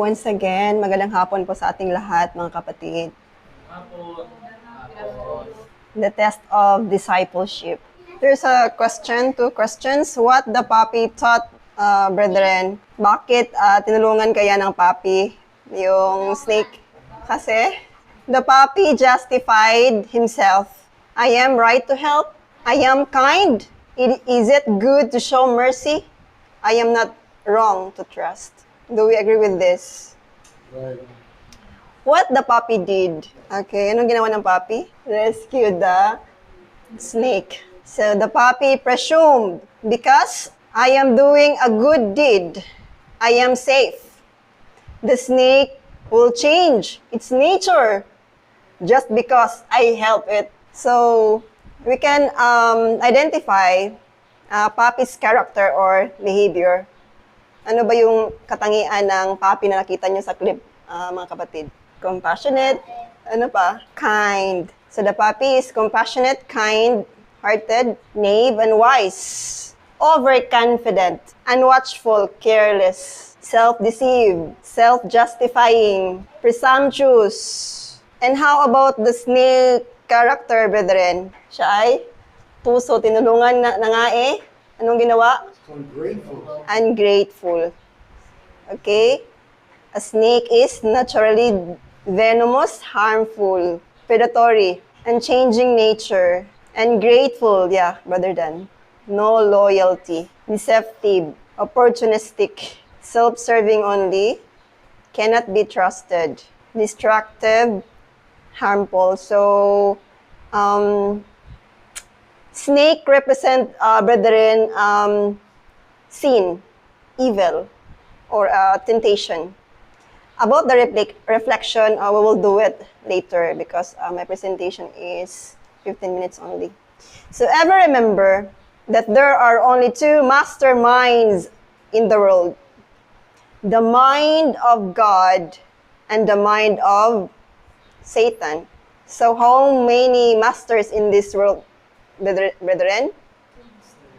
Once again, magandang hapon po sa ating lahat, mga kapatid. The test of discipleship. There's a question, 2 questions. What the puppy taught, brethren? Bakit tinulungan kaya ng puppy yung snake? Kasi the puppy justified himself. I am right to help. I am kind. Is it good to show mercy? I am not wrong to trust. Do we agree with this? Right. What the puppy did? Okay, anong ginawa ng puppy? Rescue the snake. So the puppy presumed, because I am doing a good deed, I am safe. The snake will change its nature just because I help it. So we can identify puppy's character or behavior. Ano ba yung katangian ng puppy na nakita nyo sa clip, mga kapatid? Compassionate, ano pa? Kind. So the puppy is compassionate, kind-hearted, knave, and wise. Overconfident, unwatchful, careless, self-deceived, self-justifying, presumptuous. And how about the snake character, brethren? Siya ay puso, tinulungan na nga eh. Anong ginawa? Ungrateful. Ungrateful. Okay? A snake is naturally venomous, harmful, predatory, unchanging nature, ungrateful, yeah, Brother Dan. No loyalty, deceptive, opportunistic, self-serving only, cannot be trusted, destructive, harmful. So, snake represent, brethren, sin, evil, or temptation. About the reflection, we will do it later because my presentation is 15 minutes only. So ever remember that there are only 2 masterminds in the world. The mind of God and the mind of Satan. So how many masters in this world, brethren?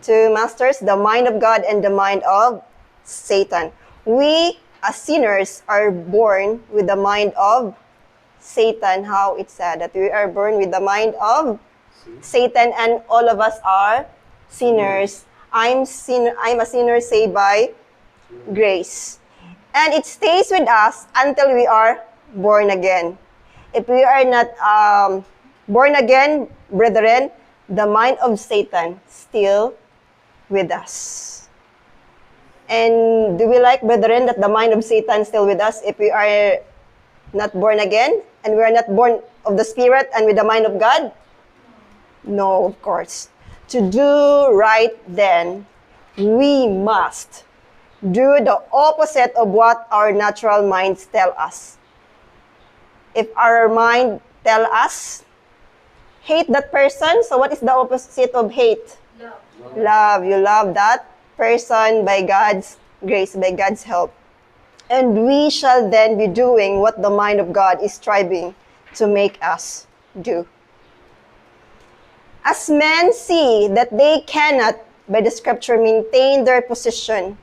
2 masters, the mind of God and the mind of Satan. We, as sinners, are born with the mind of Satan. How it's said that we are born with the mind of Satan, and all of us are sinners. I'm a sinner saved by grace. And it stays with us until we are born again. If we are not born again, brethren, the mind of Satan still with us. And do we like, brethren, that the mind of Satan still with us if we are not born again and we are not born of the Spirit and with the mind of God? No, of course. To do right then, we must do the opposite of what our natural minds tell us. If our mind tell us, hate that person, so what is the opposite of hate? Love. You love that person by God's grace, by God's help. And we shall then be doing what the mind of God is striving to make us do. As men see that they cannot, by the scripture, maintain their position,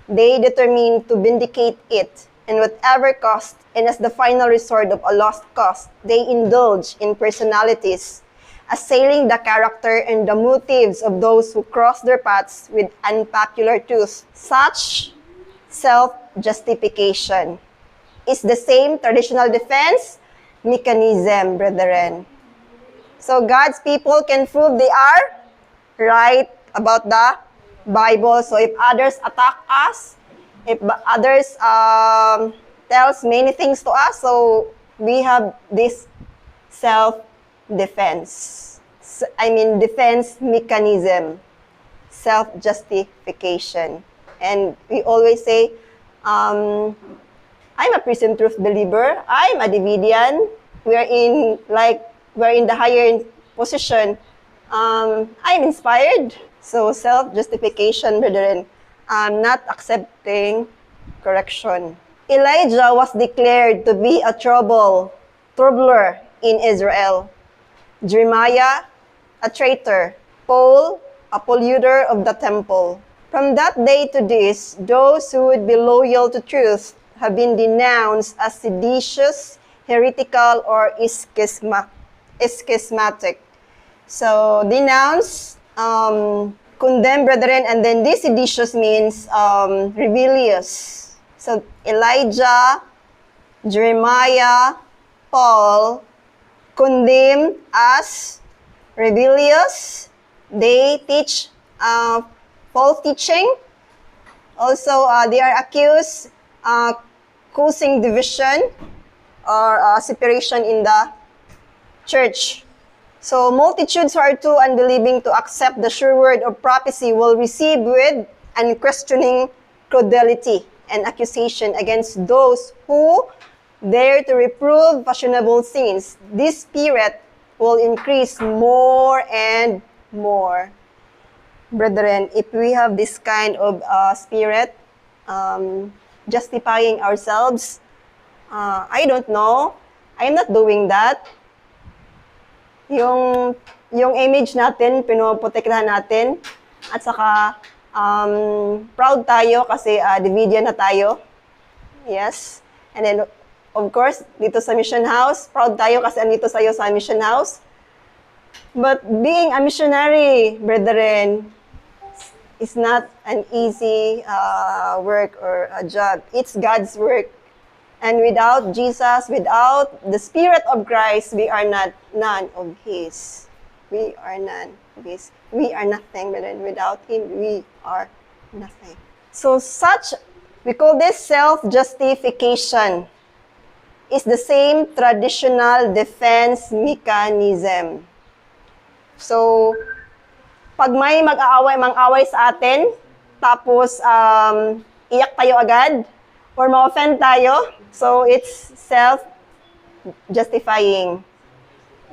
they determine to vindicate it in whatever cost, and as the final resort of a lost cause, they indulge in personalities, assailing the character and the motives of those who cross their paths with unpopular truths. Such self-justification is the same traditional defense mechanism, brethren. So God's people can prove they are right about the Bible. So if others attack us, if others tells many things to us, so we have this self-defense. Defense mechanism, self-justification. And we always say, I'm a present truth believer. I'm a Davidian. We're in the higher position. I'm inspired. So self-justification, brethren, not accepting correction. Elijah was declared to be a troubler in Israel. Jeremiah, a traitor. Paul, a polluter of the temple. From that day to this, those who would be loyal to truth have been denounced as seditious, heretical, or schismatic. So, denounce, condemn, brethren, and then this seditious means rebellious. So, Elijah, Jeremiah, Paul, condemned as rebellious. They teach false teaching. Also, they are accused causing division or separation in the church. So, multitudes who are too unbelieving to accept the sure word of prophecy will receive with unquestioning credulity and accusation against those who dare to reprove fashionable things. This spirit will increase more and more. Brethren, if we have this kind of spirit, justifying ourselves, I don't know. I'm not doing that. Yung image natin, pinoprotektahan natin, at saka proud tayo kasi Dividian na tayo. Yes. And then, of course, dito sa mission house, proud tayo kasi andito sa'yo sa mission house. But being a missionary, brethren, is not an easy work or a job. It's God's work. And without Jesus, without the Spirit of Christ, we are not none of His. We are none of His. We are nothing, brethren. Without Him, we are nothing. So we call this self-justification. Is the same traditional defense mechanism. So, pag may mang-away sa atin, tapos iyak tayo agad, or ma-offend tayo, so it's self-justifying.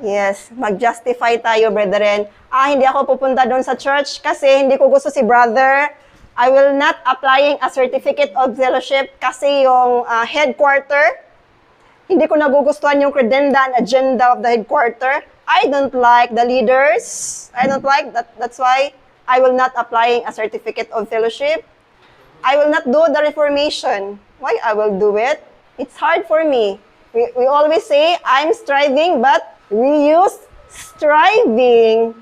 Yes, mag-justify tayo, brethren. Hindi ako pupunta doon sa church kasi hindi ko gusto si brother. I will not applying a certificate of fellowship kasi yung headquarter, hindi ko nagugustuhan yung credenda and agenda of the headquarter. I don't like the leaders. I don't like that. That's why I will not applying a certificate of fellowship. I will not do the reformation. Why I will do it? It's hard for me. We always say, I'm striving, but we use striving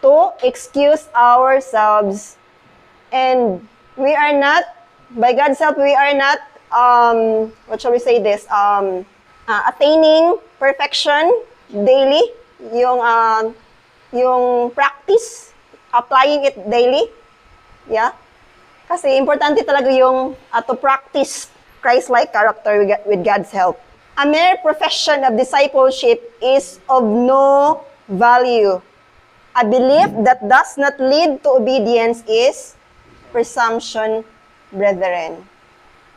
to excuse ourselves. And we are not, by God's help, we are not, what shall we say this, attaining perfection daily, yung practice, applying it daily. Yeah? Kasi importante talaga yung to practice Christ-like character with God's help. A mere profession of discipleship is of no value. A belief that does not lead to obedience is presumption, brethren.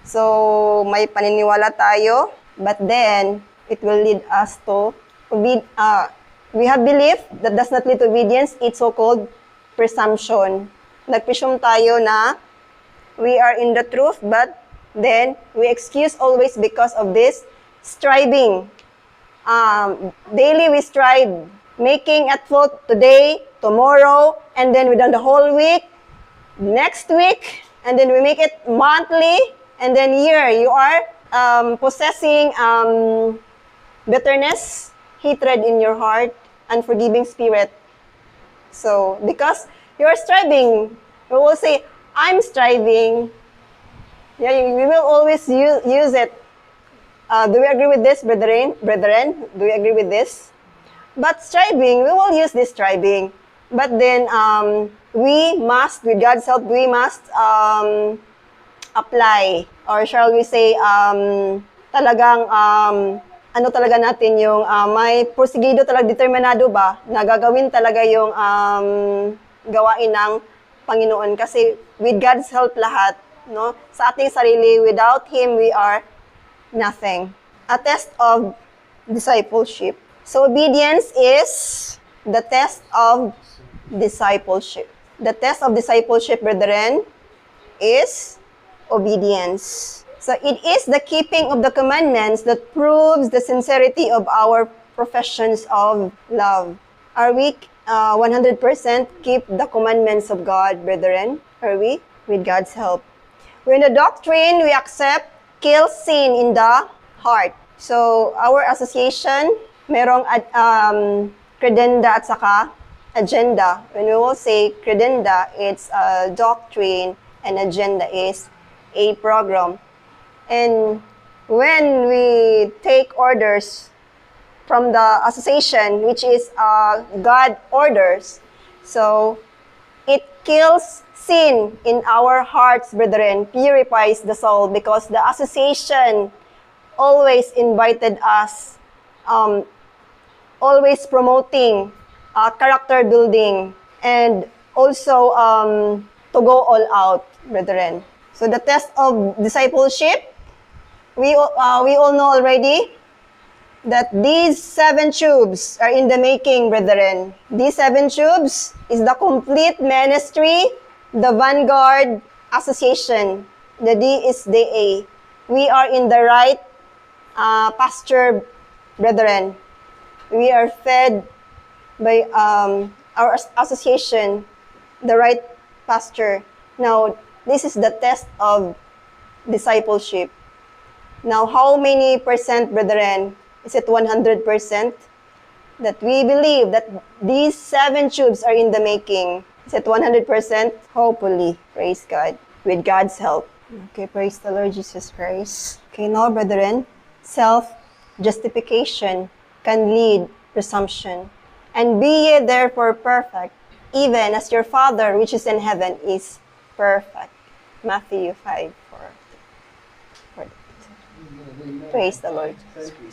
So, may paniniwala tayo, but then, it will lead us to we have belief that does not lead to obedience. It's so-called presumption. Nag-presume tayo na we are in the truth, but then we excuse always because of this striving. Daily we strive, making effort today, tomorrow, and then within the whole week, next week, and then we make it monthly, and then year. You are possessing bitterness, hatred in your heart, unforgiving spirit. So, because you are striving, we will say, I'm striving. Yeah, we will always use it. Do we agree with this, brethren? Do we agree with this? But striving, we will use this striving. But then, we must, with God's help, we must apply. Or shall we say, talagang, ano talaga natin yung may porsigido talaga, determinado ba, na gagawin talaga yung gawain ng Panginoon. Kasi with God's help lahat, no? Sa ating sarili, without Him, we are nothing. A test of discipleship. So obedience is the test of discipleship. The test of discipleship, brethren, is obedience. So it is the keeping of the commandments that proves the sincerity of our professions of love. Are we 100% keep the commandments of God, brethren? Are we? With God's help. When the doctrine we accept kills sin in the heart. So, our association, merong credenda at saka agenda. When we will say credenda, it's a doctrine, and agenda is a program. And when we take orders from the association, which is God orders, so it kills sin in our hearts, brethren, purifies the soul, because the association always invited us, always promoting character building, and also to go all out, brethren. So the test of discipleship, we all know already that these 7 tubes are in the making, brethren. These 7 tubes is the complete ministry, the Vanguard Association. The D is the A. We are in the right pasture, brethren. We are fed by our association, the right pasture. Now, this is the test of discipleship. Now, how many percent, brethren? Is it 100% that we believe that these 7 tubes are in the making? Is it 100%? Hopefully. Praise God. With God's help. Okay, praise the Lord Jesus Christ. Okay, now, brethren, self-justification can lead presumption. And be ye therefore perfect, even as your Father which is in heaven is perfect. Matthew 5:4. Praise the Lord. Thank you.